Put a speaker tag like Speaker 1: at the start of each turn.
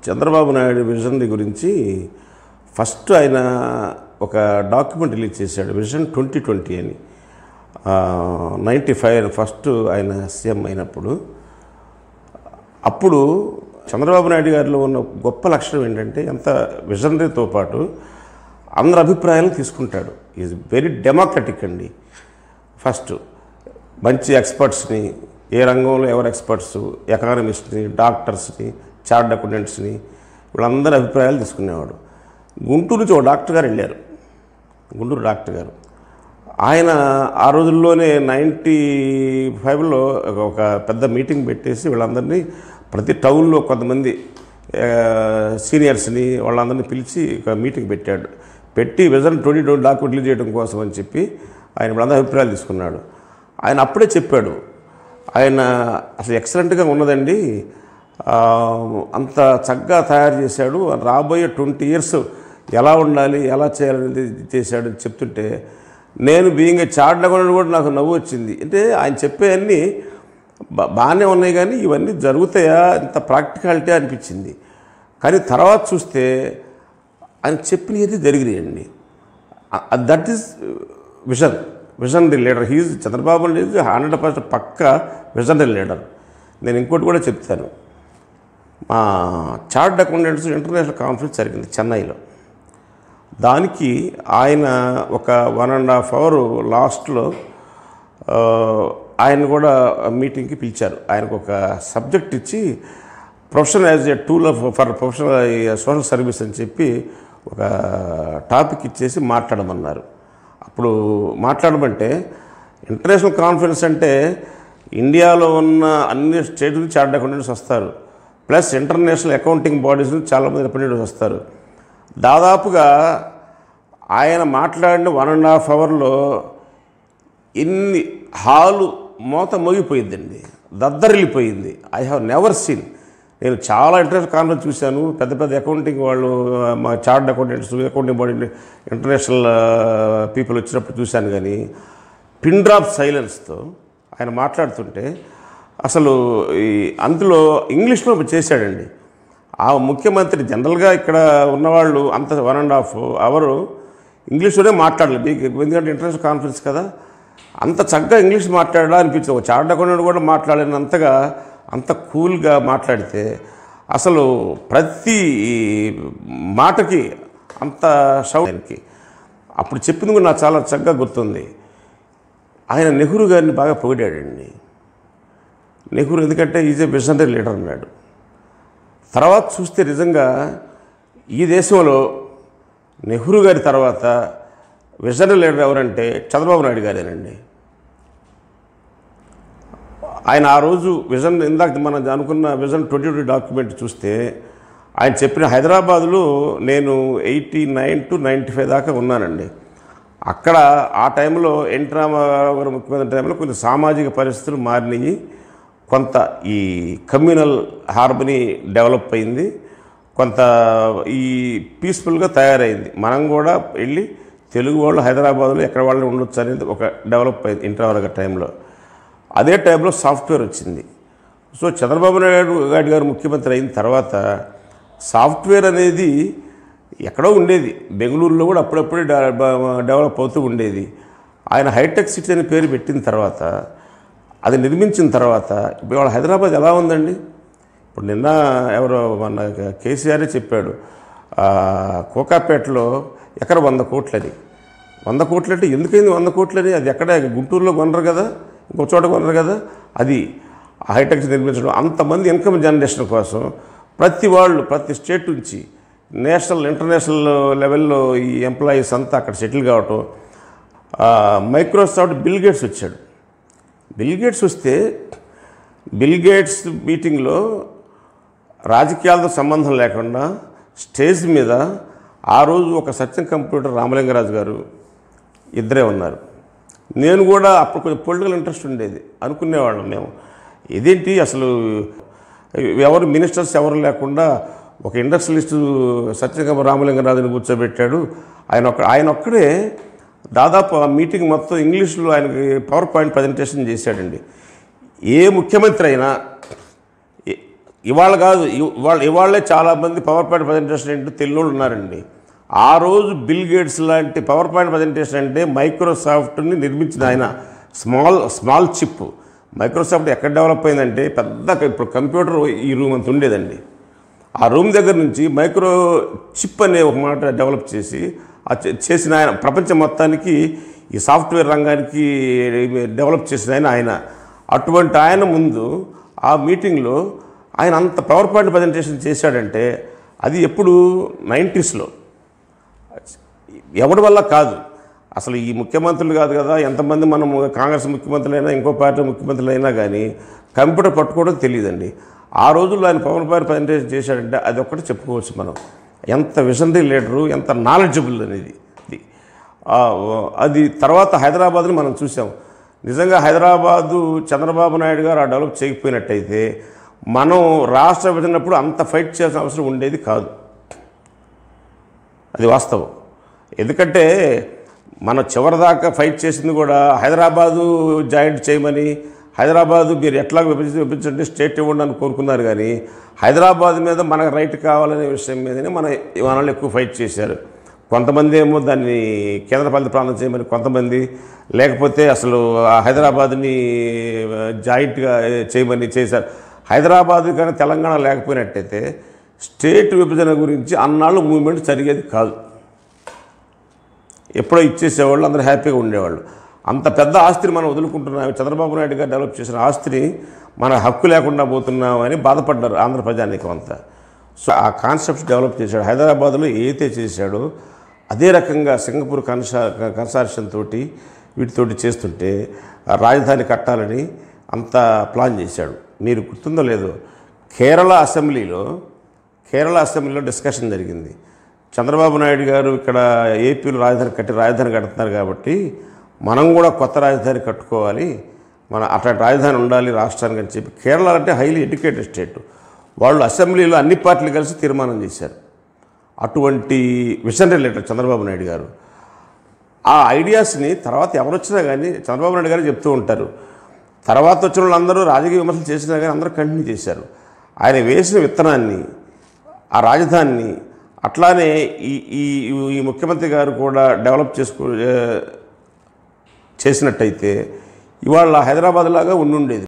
Speaker 1: Chandrababu Naidu vision గురించి first ఆయన ఒక డాక్యుమెంట్ రిలీజ్ చేశాడు, విజన్ 2020 అని. 95 ఫస్ట్ ఆయన సీఎం అయినప్పుడు. అప్పుడు చంద్రబాబు నాయుడు గారిలో ఉన్న గొప్ప లక్షణం ఏంటంటే, ఎంత విజనరీతో పాటు అందరి అభిప్రాయాలను తీసుకుంటాడు. ఈజ్ వెరీ డెమోక్రటిక్ అండి. ఫస్ట్ మంచి ఎక్స్పర్ట్స్ని, ఏ రంగంలో ఎవరు ఎక్స్పర్ట్స్, ఎకానమిస్ట్ని, డాక్టర్స్ని, చార్టర్డ్ అకౌంటెంట్స్ని, వీళ్ళందరి అభిప్రాయాలు తీసుకునేవాడు. గుంటూరు నుంచి ఒక డాక్టర్ గారు వెళ్ళారు, గుంటూరు డాక్టర్ గారు. ఆయన ఆ రోజుల్లోనే 95లో ఒక పెద్ద మీటింగ్ పెట్టేసి వీళ్ళందరినీ ప్రతి టౌన్లో కొంతమంది సీనియర్స్ని వాళ్ళందరినీ పిలిచి ఒక మీటింగ్ పెట్టాడు. పెట్టి విజన్ 2020 డాక్యుమెంట్ రిలీజ్ చేయడం కోసం అని చెప్పి ఆయన వీళ్ళందరి అభిప్రాయాలు తీసుకున్నాడు. ఆయన అప్పుడే చెప్పాడు, ఆయన అసలు ఎక్సలెంట్గా ఉన్నదండి, అంత చక్కగా తయారు చేశాడు, రాబోయే 20 years ఎలా ఉండాలి, ఎలా చేయాలనేది చేశాడు అని చెప్తుంటే, నేను బీయింగ్ చార్టర్డ్ అకౌంటెంట్ కూడా నాకు నవ్వు వచ్చింది. అంటే ఆయన చెప్పేవన్నీ బాగానే ఉన్నాయి, కానీ ఇవన్నీ జరుగుతాయా, ఇంత ప్రాక్టికాలిటీ అనిపించింది. కానీ తర్వాత చూస్తే ఆయన చెప్పినది జరిగినాయండి. That is visionary leader. He's Chandrababu Naidu 100% పక్కా విజనరీ లీడర్. నేను ఇంకోటి కూడా చెప్తాను. మా చార్టర్డ్ అకౌంటెంట్స్ ఇంటర్నేషనల్ కాన్ఫరెన్స్ జరిగింది చెన్నైలో. దానికి ఆయన ఒక 1.5 hour లాస్ట్లో ఆయన కూడా మీటింగ్కి పిలిచారు. ఆయనకు ఒక సబ్జెక్ట్ ఇచ్చి, professional as a tool for professional social service అని చెప్పి ఒక టాపిక్ ఇచ్చేసి మాట్లాడమన్నారు. అప్పుడు మాట్లాడమంటే, ఇంటర్నేషనల్ కాన్ఫరెన్స్ అంటే ఇండియాలో ఉన్న అన్ని స్టేట్ నుంచి చార్టర్డ్ అకౌంటెంట్స్ వస్తారు, ప్లస్ ఇంటర్నేషనల్ అకౌంటింగ్ బాడీస్ నుంచి చాలామంది రిప్రజెంటేటివ్స్ వస్తారు. దాదాపుగా ఆయన మాట్లాడిన 1.5 hourలో ఇన్ని హాలు మోత మోగిపోయిందండి, దద్దరిల్లిపోయింది. I have never seen. నేను చాలా ఇంటర్నేషనల్ కాన్ఫరెన్స్ చూశాను, పెద్ద పెద్ద అకౌంటింగ్ వాళ్ళు, మా chartered accountants, accounting body, international people వచ్చినప్పుడు చూశాను. కానీ పిన్ డ్రాప్ సైలెన్స్తో ఆయన మాట్లాడుతుంటే, అసలు ఈ అందులో ఇంగ్లీష్లో చేశాడండి. ఆ ముఖ్యమంత్రి జనరల్గా ఇక్కడ ఉన్నవాళ్ళు అంత 1.5 hour ఇంగ్లీష్లోనే మాట్లాడలేదు, ఎందుకంటే ఇంటర్నేషనల్ కాన్ఫరెన్స్ కదా. అంత చక్కగా ఇంగ్లీష్ మాట్లాడా అనిపించింది. ఒక చార్టర్డ్ అకౌంటెంట్ కూడా మాట్లాడినంతగా అంత కూల్గా మాట్లాడితే, అసలు ప్రతి మాటకి అంత షౌట్కి అప్పుడు చెప్పింది కూడా నాకు చాలా చక్కగా గుర్తుంది. ఆయన నెహ్రూ గారిని బాగా పొగిడాడండి. నెహ్రూ ఎందుకంటే ఈజ్ ఏ విజనరీ లీడర్ అన్నాడు. తర్వాత చూస్తే నిజంగా ఈ దేశంలో నెహ్రూ గారి తర్వాత విజనరీ లీడర్ ఎవరంటే చంద్రబాబు నాయుడు గారేనండి. ఆయన ఆ రోజు విజన్, ఇందాక మనం అనుకున్న విజన్ 2020 డాక్యుమెంట్ చూస్తే, ఆయన చెప్పిన హైదరాబాదులో నేను 89 to 95 దాకా ఉన్నానండి. అక్కడ ఆ టైంలో ఎన్టీ రామారావు గారు ముఖ్యమంత్రి టైంలో కొన్ని సామాజిక పరిస్థితులు మారినాయి, కొంత ఈ కమ్యూనల్ హార్మనీ డెవలప్ అయింది, కొంత ఈ పీస్ఫుల్గా తయారైంది. మనం కూడా వెళ్ళి తెలుగు వాళ్ళు హైదరాబాద్లో ఎక్కడ వాళ్ళు ఉండొచ్చు అనేది ఒక డెవలప్ అయింది ఎన్టీ రామారావు గారి టైంలో. అదే టైంలో సాఫ్ట్వేర్ వచ్చింది. సో చంద్రబాబు నాయుడు గారు ముఖ్యమంత్రి అయిన తర్వాత సాఫ్ట్వేర్ అనేది ఎక్కడో ఉండేది, బెంగళూరులో కూడా అప్పుడప్పుడే డెవలప్ అవుతూ ఉండేది. ఆయన హైటెక్ సిటీ అని పేరు పెట్టిన తర్వాత, అది నిర్మించిన తర్వాత ఇవాళ హైదరాబాద్ ఎలా ఉందండి. ఇప్పుడు నిన్న ఎవరో మన కేసీఆరే చెప్పాడు, కోకాపేటలో ఎక్కడ 100 కోట్లని. 100 కోట్లంటే ఎందుకైంది 100 కోట్లని? అది ఎక్కడ గుంటూరులో కొనరు కదా, ఇంకో చోట కొనరు కదా. అది హైటెక్ నిర్మించడం, అంతమంది ఇన్కమ్ జనరేషన్ కోసం ప్రతి వాళ్ళు ప్రతి స్టేట్ నుంచి నేషనల్ ఇంటర్నేషనల్ లెవెల్లో ఈ ఎంప్లాయీస్ అంతా అక్కడ సెటిల్ కావటం. మైక్రోసాఫ్ట్ బిల్ గేట్స్ వచ్చాడు. బిల్ గేట్స్ వస్తే, బిల్ గేట్స్ మీటింగ్లో రాజకీయాలతో సంబంధం లేకుండా స్టేజ్ మీద ఆ రోజు ఒక సత్యం కంప్యూటర్ రామలింగరాజు గారు ఇద్దరే ఉన్నారు. నేను కూడా అప్పుడు కొంచెం పొలిటికల్ ఇంట్రెస్ట్ ఉండేది, అనుకునేవాళ్ళం మేము, ఇదేంటి అసలు ఎవరు మినిస్టర్స్ ఎవరు లేకుండా ఒక ఇండస్ట్రియలిస్టు సత్యం రామలింగరాజుని కూర్చోబెట్టాడు. ఆయన ఒక్కడే దాదాపు ఆ మీటింగ్ మొత్తం ఇంగ్లీష్లో ఆయనకి పవర్ పాయింట్ ప్రజెంటేషన్ చేశాడండి. ఏ ముఖ్యమంత్రి అయినా ఇవాళ కాదు, ఇవాళే చాలామంది పవర్ పాయింట్ ప్రజెంటేషన్ ఏంటో తెలియని ఉన్నారండి. ఆ రోజు బిల్ గేట్స్ లాంటి పవర్ పాయింట్ ప్రజెంటేషన్ అంటే మైక్రోసాఫ్ట్ని నిర్మించిన ఆయన స్మాల్ చిప్. మైక్రోసాఫ్ట్ ఎక్కడ డెవలప్ అయిందంటే పెద్ద ఇప్పుడు కంప్యూటర్ ఈ రూమ్ అంత ఉండేదండి. ఆ రూమ్ దగ్గర నుంచి మైక్రో చిప్ అనే ఒక మాట డెవలప్ చేసిన ఆయన ప్రపంచం మొత్తానికి ఈ సాఫ్ట్వేర్ రంగానికి డెవలప్ చేసిన ఆయన. అటువంటి ఆయన ముందు ఆ మీటింగ్లో ఆయన అంత పవర్ పాయింట్ ప్రజెంటేషన్ చేశాడంటే అది ఎప్పుడు 90స్లో. ఎవరి వల్ల కాదు, అసలు ఈ ముఖ్యమంత్రులు కాదు కదా, ఎంతమంది మనం కాంగ్రెస్ ముఖ్యమంత్రులైనా ఇంకో పార్టీ ముఖ్యమంత్రులైనా కానీ కంప్యూటర్ పట్టుకోవడం తెలియదండి. ఆ రోజుల్లో ఆయన పవర్ పాయింట్ ప్రజెంటేషన్ చేశాడంటే అది ఒక్కటి చెప్పుకోవచ్చు మనం. ఎంత విజనరీ లీడరు, ఎంత నాలెడ్జబుల్ అనేది అది. తర్వాత హైదరాబాద్ని మనం చూసాం. నిజంగా హైదరాబాదు చంద్రబాబు నాయుడు గారు ఆ డెవలప్ చేయకపోయినట్టయితే మనం రాష్ట్ర విభజనప్పుడు అంత ఫైట్ చేయాల్సిన అవసరం ఉండేది కాదు. అది వాస్తవం. ఎందుకంటే మనం చివరిదాకా ఫైట్ చేసింది కూడా హైదరాబాదు జాయింట్ చేయమని, హైదరాబాదు మీరు ఎట్లా విభజించండి స్టేట్ ఇవ్వండి అని కోరుకున్నారు. కానీ హైదరాబాద్ మీద మనకు రైట్ కావాలనే విషయం మీదనే మన ఎక్కువ ఫైట్ చేశారు. కొంతమంది ఏమో దాన్ని కేంద్రపాలిత ప్రాంతం చేయమని, కొంతమంది లేకపోతే అసలు హైదరాబాద్ని జాయింట్గా చేయమని చేశారు. హైదరాబాద్ కానీ తెలంగాణ లేకపోయినట్టయితే స్టేట్ విభజన గురించి అన్నాళ్ళు మూవ్మెంట్ జరిగేది కాదు. ఎప్పుడో ఇచ్చేసేవాళ్ళు, అందరూ హ్యాపీగా ఉండేవాళ్ళు. అంత పెద్ద ఆస్తిని మనం వదులుకుంటున్నాం, చంద్రబాబు నాయుడు గారు డెవలప్ చేసిన ఆస్తిని మన హక్కు లేకుండా పోతున్నామని బాధపడ్డారు ఆంధ్ర ప్రజానీకం అంతా. సో ఆ కాన్సెప్ట్స్ డెవలప్ చేశాడు. హైదరాబాద్లో ఏదైతే చేశాడో అదే రకంగా సింగపూర్ కన్సార్షియం తోటి వీటితోటి చేస్తుంటే రాజధాని కట్టాలని అంత ప్లాన్ చేశాడు. మీరు గుర్తుందో లేదో, కేరళ అసెంబ్లీలో డిస్కషన్ జరిగింది. చంద్రబాబు నాయుడు గారు ఇక్కడ ఏపీలో రాజధాని కడుతున్నారు కాబట్టి మనం కూడా కొత్త రాజధాని కట్టుకోవాలి, అట్లాంటి రాజధాని ఉండాలి రాష్ట్రానికి అని చెప్పి. కేరళ అంటే హైలీ ఎడ్యుకేటెడ్ స్టేట్. వాళ్ళు అసెంబ్లీలో అన్ని పార్టీలు కలిసి తీర్మానం చేశారు. అటువంటి విజనరీ లీడర్ చంద్రబాబు నాయుడు గారు. ఆ ఐడియాస్ని తర్వాత ఎవరు వచ్చినా కానీ చంద్రబాబు నాయుడు గారు చెప్తూ ఉంటారు. తర్వాత వచ్చిన వాళ్ళందరూ రాజకీయ విమర్శలు చేసినా కానీ అందరూ కంటిన్యూ చేశారు. ఆయన వేసిన విత్తనాన్ని, ఆ రాజధానిని అట్లానే ఈ ముఖ్యమంత్రి గారు కూడా డెవలప్ చేసినట్టయితే ఇవాళ హైదరాబాద్ లాగా ఉండుండేది.